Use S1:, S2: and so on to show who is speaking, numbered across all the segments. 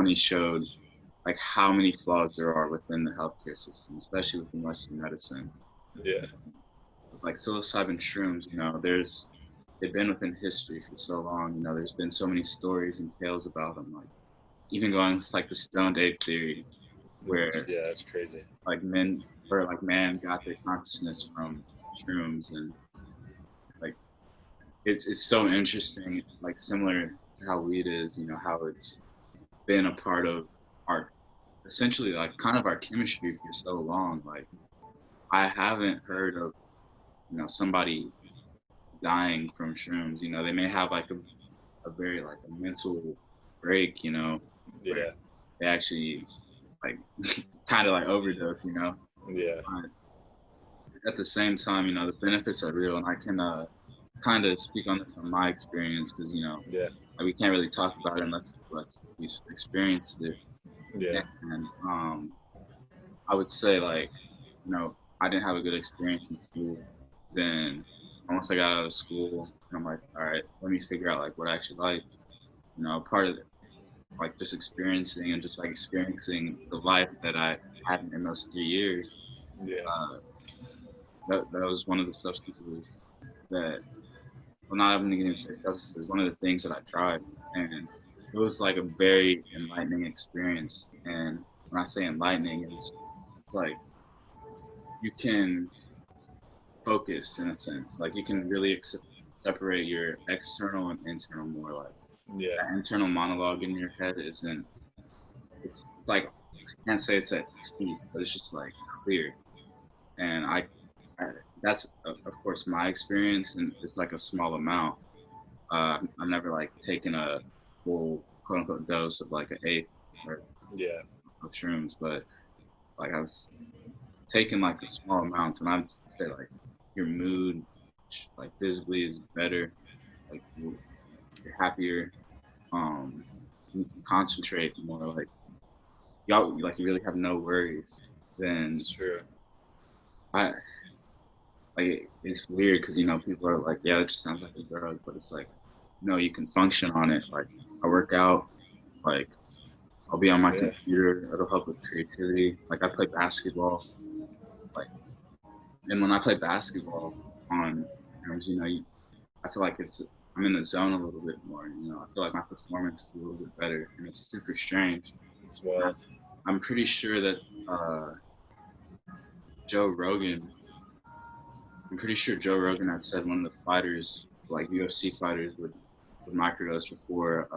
S1: 2020 showed like how many flaws there are within the healthcare system, especially within Western medicine.
S2: Yeah.
S1: Like psilocybin shrooms, they've been within history for so long. There's been so many stories and tales about them. Like even going to like the stoned ape theory, where
S2: Yeah, it's crazy.
S1: like men or like man got their consciousness from shrooms, and like it's so interesting, like similar to how weed is, how it's been a part of our essentially like kind of our chemistry for so long. Like I haven't heard of somebody dying from shrooms. They may have like a very like a mental break, where
S2: Yeah.
S1: they actually like kind of like overdose,
S2: Yeah.
S1: but at the same time, the benefits are real, and I can kind of speak on this from my experience, because
S2: Yeah.
S1: like, we can't really talk about it unless we experienced it.
S2: Yeah.
S1: And I would say like I didn't have a good experience in school. Then once I got out of school, I'm like, all right, let me figure out like what I actually like. Part of like just experiencing and just like experiencing the life that I had in those 3 years.
S2: Yeah.
S1: Uh, that was one of the substances that, well, not even going to say substances, one of the things that I tried, and it was like a very enlightening experience. And when I say enlightening, it's like you can focus in a sense, like you can really separate your external and internal more. Like
S2: Yeah.
S1: that internal monologue in your head isn't. It's like I can't say it's at peace, but it's just like clear. And I that's of course my experience, and it's like a small amount. I've never like taken a full quote unquote dose of like an eighth or
S2: Yeah.
S1: of shrooms, but like I've taken like a small amount, and I'd say like your mood like visibly is better, like you're happier, you can concentrate more, like y'all like you really have no worries. Then
S2: It's true.
S1: I like it's weird because people are like, yeah, it just sounds like a drug, but it's like no, you can function on it. Like I work out, like I'll be on my
S2: Yeah.
S1: computer, it'll help with creativity. Like I play basketball, like, and when I play basketball on terms, I feel like I'm in the zone a little bit more. I feel like my performance is a little bit better, and it's super strange.
S2: It's wild.
S1: I'm pretty sure that uh, Joe Rogan. I'm pretty sure Joe Rogan had said one of the fighters, like UFC fighters, would microdose before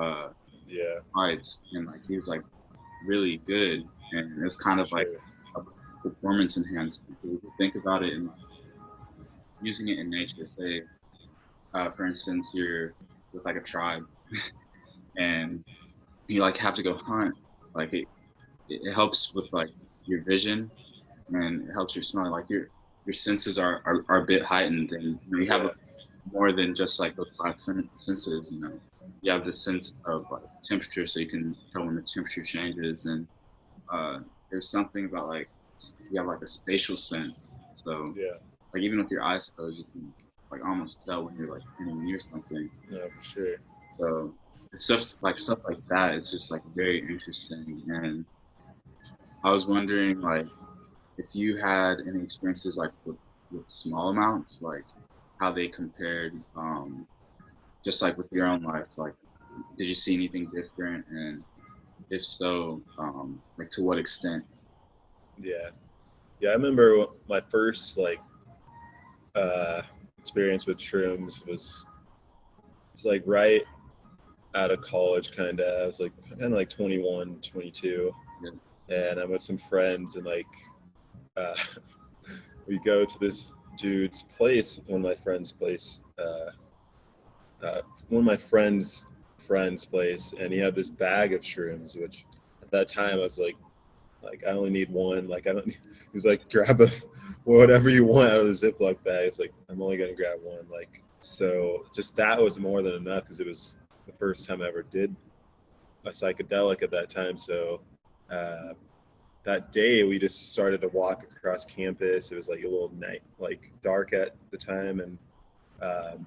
S2: Yeah.
S1: fights, and like he was like really good, and it's kind
S2: For
S1: of like
S2: sure.
S1: a performance enhancement, because if you think about it and like, using it in nature, say for instance you're with like a tribe and you like have to go hunt, like it helps with like your vision, and it helps your smell. Like your senses are a bit heightened, and you have
S2: Yeah.
S1: more than just like those five senses. You have the sense of like temperature, so you can tell when the temperature changes, and uh, there's something about like you have like a spatial sense. So
S2: Yeah.
S1: like even with your eyes closed, you can like almost tell when you're like standing near something.
S2: No, for sure.
S1: So it's stuff like that. It's just like very interesting, and I was wondering like if you had any experiences like with small amounts, like how they compared, just like with your own life. Like, did you see anything different, and if so, like to what extent?
S2: Yeah. Yeah. I remember my first uh, experience with shrooms was it's like right out of college, kind of. I was like kind of like 21, 22,
S1: Yeah,
S2: and I'm with some friends, and uh, we go to this dude's place, one of my friend's place, one of my friend's place, and he had this bag of shrooms, which at that time I was like I only need one. Like I don't. He was like, grab whatever you want out of the Ziploc bag. It's like I'm only gonna grab one. Like so, just that was more than enough because it was the first time I ever did a psychedelic at that time. So uh, that day we just started to walk across campus. It was like a little night, like dark at the time, and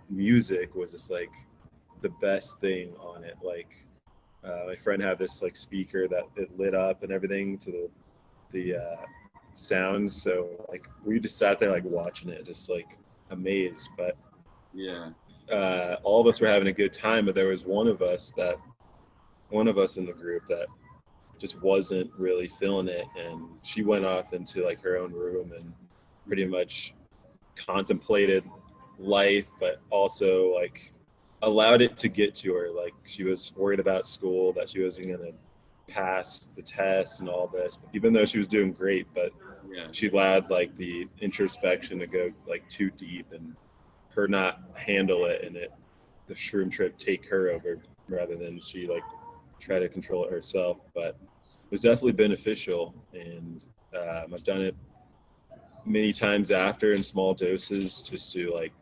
S2: music was just like the best thing on it. Like My friend had this like speaker that it lit up and everything to the sounds. So like we just sat there like watching it, just like amazed. But
S1: Yeah.
S2: all of us were having a good time, but there was one of us in the group that just wasn't really feeling it, and she went off into like her own room and pretty much contemplated life, but also like allowed it to get to her. Like she was worried about school, that she wasn't going to pass the test and all this, even though she was doing great. But
S1: Yeah.
S2: she allowed like the introspection to go like too deep and her not handle it, and the shroom trip take her over rather than she like try to control it herself. But it was definitely beneficial, and I've done it many times after in small doses just to like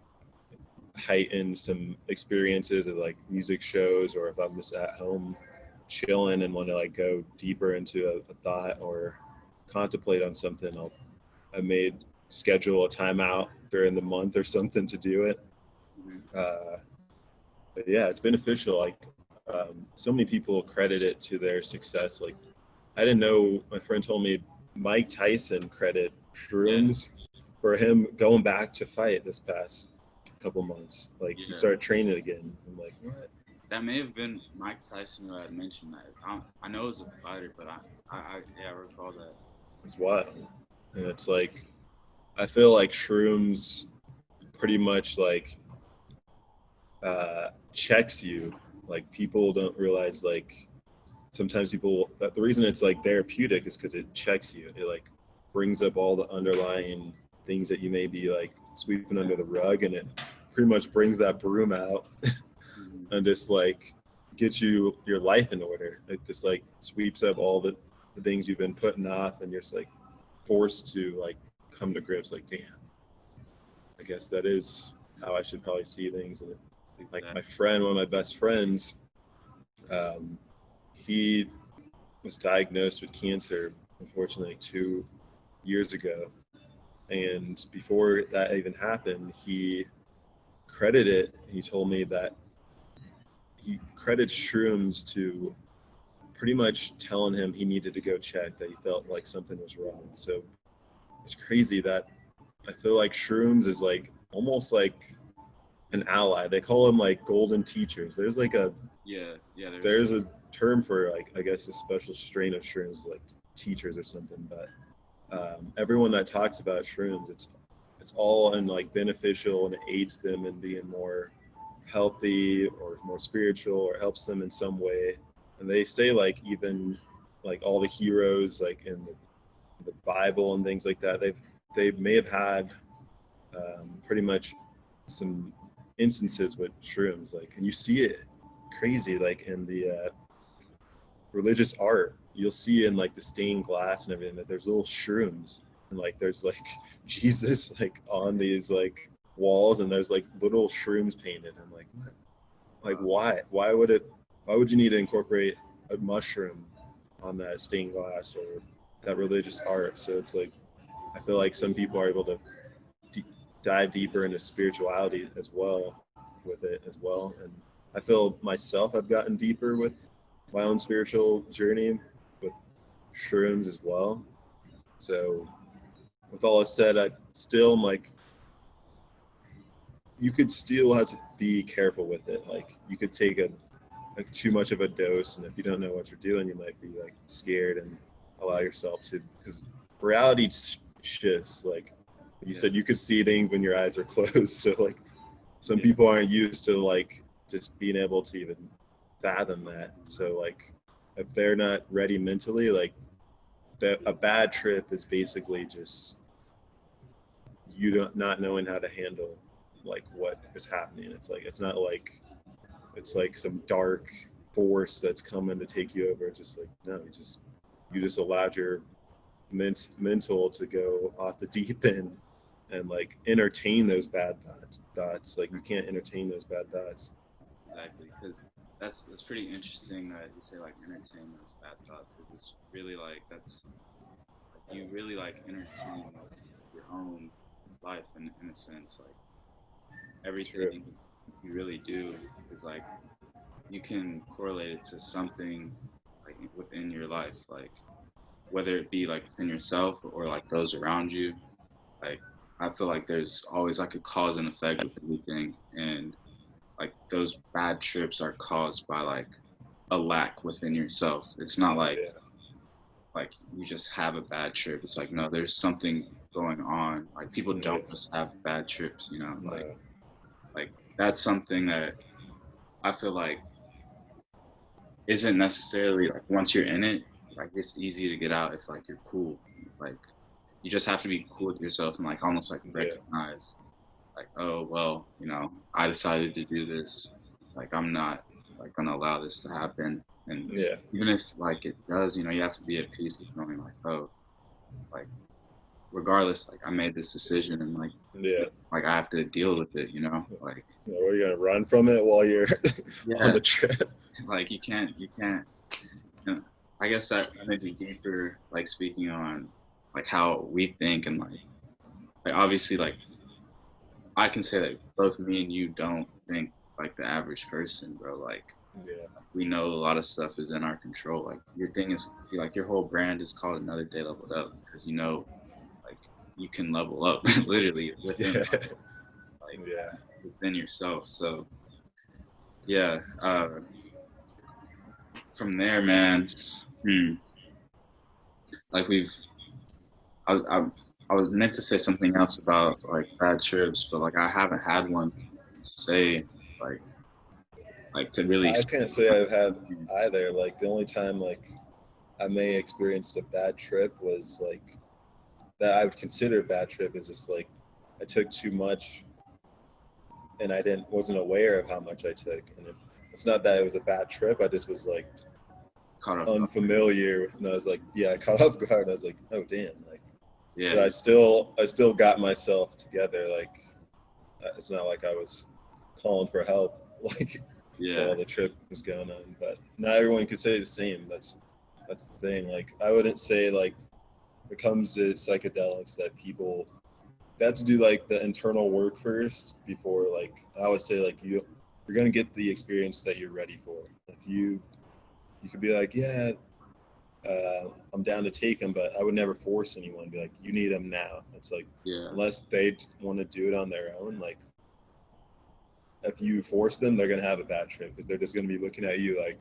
S2: heighten some experiences of like music shows, or if I'm just at home chilling and want to like go deeper into a thought or contemplate on something, I made schedule a timeout during the month or something to do it. But yeah, it's beneficial. Like so many people credit it to their success. Like I didn't know, my friend told me Mike Tyson credit shrooms for him going back to fight this past couple months. Like he started training again. I'm like, what?
S1: That may have been Mike Tyson who had mentioned that. I know it was a fighter, but I recall that.
S2: It's wild. And it's like, I feel like shrooms pretty much like checks you. Like people don't realize like sometimes people, that the reason it's like therapeutic is because it checks you. It like brings up all the underlying things that you may be like sweeping under the rug, and it pretty much brings that broom out and just like gets you your life in order. It just like sweeps up all the things you've been putting off, and you're just like forced to like come to grips like, damn, I guess that is how I should probably see things. And like my friend, one of my best friends, he was diagnosed with cancer, unfortunately, 2 years ago. And before that even happened, he told me that he credits shrooms to pretty much telling him he needed to go check, that he felt like something was wrong. So it's crazy that I feel like shrooms is like almost like an ally. They call them like golden teachers. There's like a there's a term for like, I guess, a special strain of shrooms, like teachers or something. But everyone that talks about shrooms, it's all in like beneficial, and it aids them in being more healthy or more spiritual, or helps them in some way. And they say like even like all the heroes like in the Bible and things like that, they may have had pretty much some instances with shrooms. Like, and you see it crazy like in the religious art. You'll see in like the stained glass and everything that there's little shrooms, and like there's like Jesus like on these like walls, and there's like little shrooms painted. I'm like, what? Like why would you need to incorporate a mushroom on that stained glass or that religious art? So it's like, I feel like some people are able to dive deeper into spirituality as well with it as well. And I feel myself, I've gotten deeper with my own spiritual journey with shrooms as well. So with all that said, I still am like, you could still have to be careful with it. Like you could take a like too much of a dose, and if you don't know what you're doing, you might be like scared and allow yourself to, because reality shifts. Like you said, you could see things when your eyes are closed. So like some people aren't used to like just being able to even fathom that. So like if they're not ready mentally, like a bad trip is basically just you not knowing how to handle like what is happening. It's like, it's not like it's like some dark force that's coming to take you over. It's just like, no, you just allowed your mental to go off the deep end and like entertain those bad thoughts. Like you can't entertain those bad thoughts.
S1: Exactly, because that's pretty interesting that you say like entertain those bad thoughts, because it's really like that's like you really like entertain like your own life in a sense, like
S2: True.
S1: everything you really do is like you can correlate it to something like within your life, like whether it be like within yourself or like those around you. Like I feel like there's always like a cause and effect with everything, and like those bad trips are caused by like a lack within yourself. It's not
S2: Yeah.
S1: like you just have a bad trip. It's like no, there's something going on. Like people
S2: Yeah.
S1: don't just have bad trips, you know.
S2: No.
S1: Like that's something that I feel like isn't necessarily like once you're in it, like it's easy to get out if like you're cool. Like you just have to be cool with yourself and like almost like
S2: Yeah.
S1: recognize like, oh well, you know, I decided to do this. Like I'm not like gonna allow this to happen. And
S2: Yeah.
S1: even if like it does, you know, you have to be at peace with knowing like, oh, like regardless, like I made this decision and
S2: Yeah.
S1: like I have to deal with it, you know? Like
S2: You know, are you gonna run from it while you're on
S1: yeah,
S2: the trip?
S1: like you can't you know, I guess that may be deeper, like speaking on like how we think and like obviously like I can say that both me and you don't think like the average person, bro. Like
S2: Yeah.
S1: we know a lot of stuff is in our control. Like your thing is like your whole brand is called Another Day Leveled Up because you know like you can level up literally within
S2: Yeah.
S1: like
S2: Yeah.
S1: within yourself. So yeah, from there, man. Hmm, like I was I, I was meant to say something else about like bad trips, but like I haven't had one to say like to really
S2: I
S1: explain
S2: can't say I've had
S1: it.
S2: either. Like the only time like I may experienced a bad trip was like that I would consider a bad trip is just like I took too much and I didn't wasn't aware of how much I took. And it's not that it was a bad trip. I just was like
S1: Caught off guard.
S2: unfamiliar, and I was like, yeah, I caught off guard. And I was like, oh damn, like, but
S1: Yeah,
S2: I still got myself together. Like, it's not like I was calling for help, like,
S1: yeah,
S2: while the trip was going on. But not everyone could say the same. That's the thing. Like, I wouldn't say like when it comes to psychedelics that people that to do like the internal work first before like I would say like you're gonna get the experience that you're ready for. If you could be like, yeah, I'm down to take them, but I would never force anyone. Be like, you need them now. It's like
S1: yeah,
S2: unless they want to do it on their own, like if you force them, they're gonna have a bad trip because they're just gonna be looking at you like,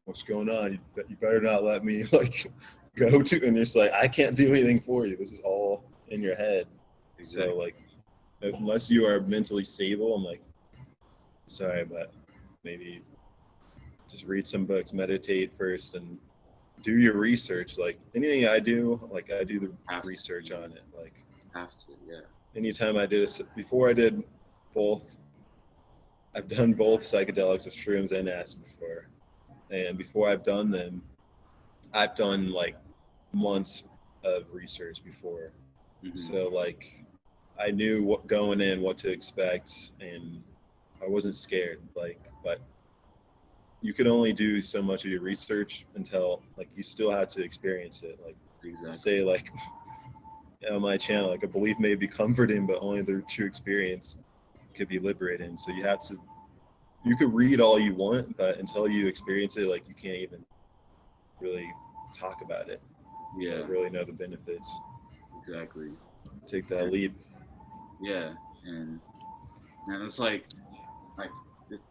S2: what's going on? You better not let me like go to. And it's like I can't do anything for you. This is all in your head. So
S1: exactly.
S2: like unless you are mentally stable, I'm like, sorry, but maybe just read some books, meditate first, and do your research. Like anything I do, like I do the
S1: Have to,
S2: research on it. Like
S1: have to, yeah.
S2: anytime I did before I did both, I've done both psychedelics with shrooms and acid before. And before I've done them, I've done like months of research before.
S1: Hmm.
S2: So like I knew what going in, what to expect, and I wasn't scared. Like, but you could only do so much of your research until like you still had to experience it. Like
S1: Exactly.
S2: say like on my channel, like a belief may be comforting, but only the true experience could be liberating. So you could read all you want, but until you experience it, like you can't even really talk about it or
S1: Yeah,
S2: really know the benefits.
S1: exactly.
S2: Take that
S1: And,
S2: leap.
S1: yeah, and it's like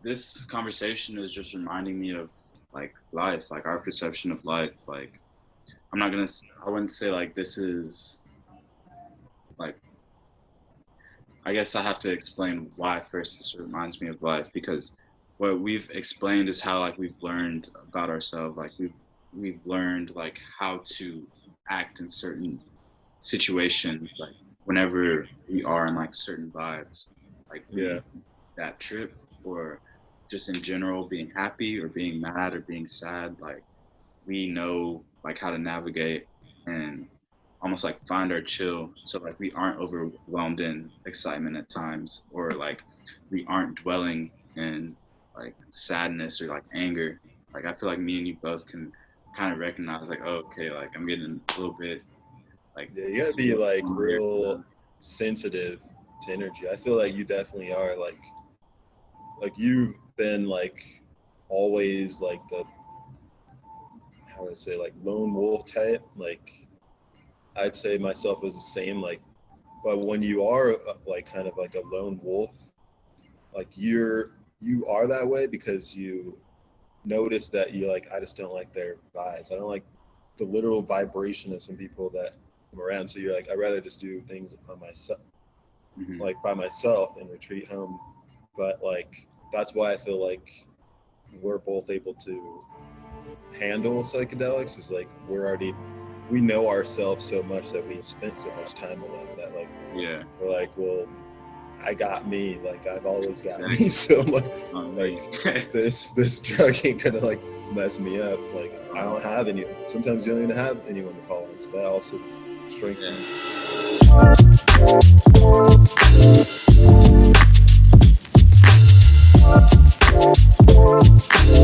S1: this conversation is just reminding me of like life, like our perception of life. Like I'm not gonna, I wouldn't say like this is like I guess I have to explain why first this reminds me of life because what we've explained is how like we've learned about ourselves, like we've learned like how to act in certain situations, like whenever we are in like certain vibes, like
S2: Yeah,
S1: being that trip or just in general being happy or being mad or being sad, like we know like how to navigate and almost like find our chill so like we aren't overwhelmed in excitement at times or like we aren't dwelling in like sadness or like anger. Like I feel like me and you both can kind of recognize like, oh, okay, like I'm getting a little bit like
S2: yeah. You gotta
S1: a
S2: be
S1: little
S2: like
S1: angry,
S2: real sensitive to energy. I feel like you definitely are like you've been like always like the, how would I say, like lone wolf type. Like I'd say myself was the same, like, but when you are like kind of like a lone wolf, like you are that way because you notice that you like, I just don't like their vibes. I don't like the literal vibration of some people that I'm around. So you're like, I'd rather just do things by myself, like by myself, and retreat home. But like, that's why I feel like we're both able to handle psychedelics, is like we know ourselves so much that we've spent so much time alone that like,
S1: Yeah.
S2: we're like, well, I got me, like I've always got me. So I'm like this drug ain't gonna like mess me up. Like I don't have any, sometimes you don't even have anyone to call on, so that also strengthens.
S1: Yeah.